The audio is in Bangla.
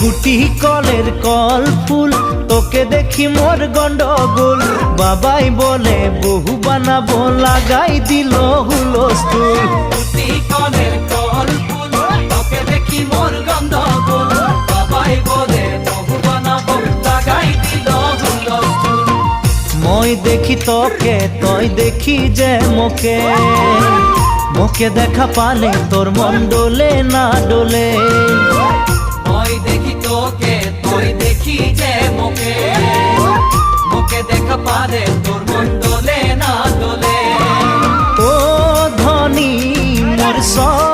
কুটি কলের কল ফুল, তোকে দেখি মোর গন্ডগোল। বাবাই বলে বহু বানাবো, লাগাই দিল হুলস্থুল। কুটি কলের কল ফুল, তোকে দেখি মোর গন্ডগোল। বাবাই বলে বহু বানাবো, লাগাই দিল হুলস্থুল। মই দেখি তোকে, তই দেখি যে মোকে, মোকে দেখা পালে তোর মন ডোলে না ডোলে। মই দেখি তোকে, তুই দেখি যে মোকে, মোকে দেখা পারে তোর মন দোলে না দোলে। ও ধনী মোর সব